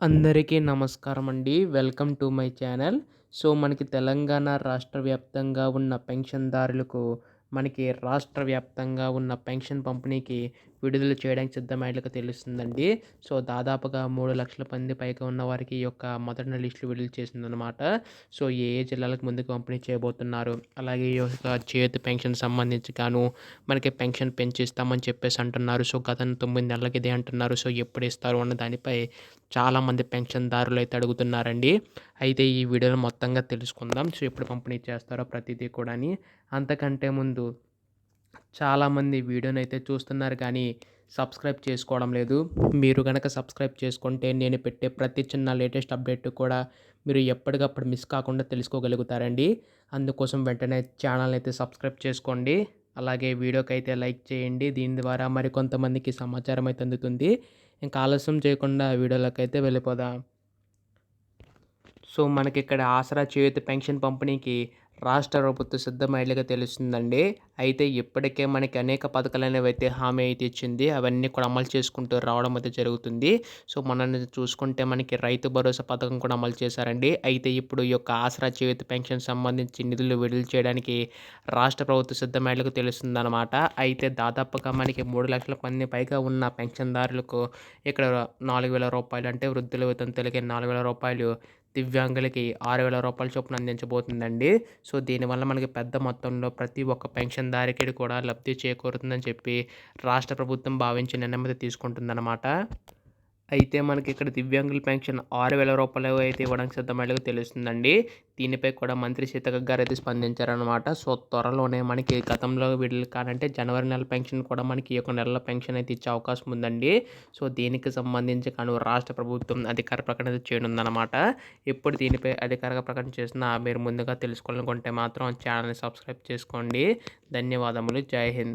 అందరికీ నమస్కారం అండి. Welcome to my channel. మనకి తెలంగాణ రాష్ట్ర వ్యాప్తంగా ఉన్న పెన్షన్‌దారులకు, మనకి రాష్ట్ర వ్యాప్తంగా ఉన్న పెన్షన్ పంపిణీకి విడుదల చేయడానికి సిద్ధమైనట్లుగా తెలుస్తుందండి. దాదాపుగా 3,00,000 మంది పైగా ఉన్న వారికి ఈ యొక్క మొదటి లిస్టులు విడుదల చేసిందనమాట. ఏ ఏ జిల్లాలకు ముందుకు పంపిణీ చేయబోతున్నారు, అలాగే ఈ యొక్క చేతి పెన్షన్ సంబంధించి గాను మనకి పెన్షన్ పెంచిస్తామని చెప్పేసి అంటున్నారు. గత 9 నెలలకి ఇదే అంటున్నారు. ఎప్పుడు ఇస్తారు అన్న దానిపై చాలామంది పెన్షన్‌దారులు అయితే అడుగుతున్నారండి. అయితే ఈ వీడియోలో మొత్తంగా తెలుసుకుందాం. ఎప్పుడు పంపిణీ చేస్తారో ప్రతీదీ కూడాని. అంతకంటే ముందు చాలామంది వీడియోనైతే చూస్తున్నారు కానీ సబ్స్క్రైబ్ చేసుకోవడం లేదు. మీరు గనక సబ్స్క్రైబ్ చేసుకుంటే నేను పెట్టే ప్రతి చిన్న లేటెస్ట్ అప్డేట్ కూడా మీరు ఎప్పటికప్పుడు మిస్ కాకుండా తెలుసుకోగలుగుతారండి. అందుకోసం వెంటనే ఛానల్‌ని అయితే సబ్స్క్రైబ్ చేసుకోండి. అలాగే వీడియోకైతే లైక్ చేయండి. దీని ద్వారా మరికొంతమందికి సమాచారం అయితే అందుతుంది. ఇంకా ఆలస్యం చేయకుండా వీడియోలోకైతే వెళ్ళిపోదాం. మనకిక్కడ ఆసరా చేయూత పెన్షన్ పంపిణీకి రాష్ట్ర ప్రభుత్వం సిద్ధమైనట్లుగా తెలుస్తుందండి. అయితే ఇప్పటికే మనకి అనేక పథకాలనేవి అయితే హామీ అయితే ఇచ్చింది. అవన్నీ కూడా అమలు చేసుకుంటూ రావడం అయితే జరుగుతుంది. మనం చూసుకుంటే మనకి రైతు భరోసా పథకం కూడా అమలు చేశారండి. అయితే ఇప్పుడు ఈ యొక్క ఆసరా చేయూత పెన్షన్ సంబంధించి నిధులు విడుదల చేయడానికి రాష్ట్ర ప్రభుత్వం సిద్ధమైనట్లుగా తెలుస్తుందనమాట. అయితే దాదాపుగా మనకి 3,00,000 మంది పైగా ఉన్న పెన్షన్‌దారులకు ఇక్కడ రూ. 4,000 అంటే వృద్ధుల వితంతులకి రూ. 4,000, దివ్యాంగులకి రూ. 6,000 చొప్పున అందించబోతుందండి. దీనివల్ల మనకి పెద్ద మొత్తంలో ప్రతి ఒక్క పెన్షన్‌దారికి కూడా లబ్ధి చేకూరుతుందని చెప్పి రాష్ట్ర ప్రభుత్వం భావించి నిర్ణయం అయితే తీసుకుంటుందనమాట. అయితే మనకిక్కడ దివ్యాంగుల పెన్షన్ రూ. 6,000 అయితే ఇవ్వడానికి సిద్ధమైనట్లుగా తెలుస్తుందండి. దీనిపై కూడా మంత్రి సీతక్క గారైతే స్పందించారనమాట. త్వరలోనే మనకి గతంలో విడుదల కానంటే జనవరి నెల పెన్షన్ కూడా మనకి ఈ యొక్క నెలలో పెన్షన్ అయితే ఇచ్చే అవకాశం ఉందండి. దీనికి సంబంధించి రాష్ట్ర ప్రభుత్వం అధికార ప్రకటన అయితే చేయనుందనమాట. ఎప్పుడు దీనిపై అధికారిక ప్రకటన చేసినా మీరు ముందుగా తెలుసుకోవాలనుకుంటే మాత్రం ఛానల్‌ని సబ్స్క్రైబ్ చేసుకోండి. ధన్యవాదములు. జై హింద్.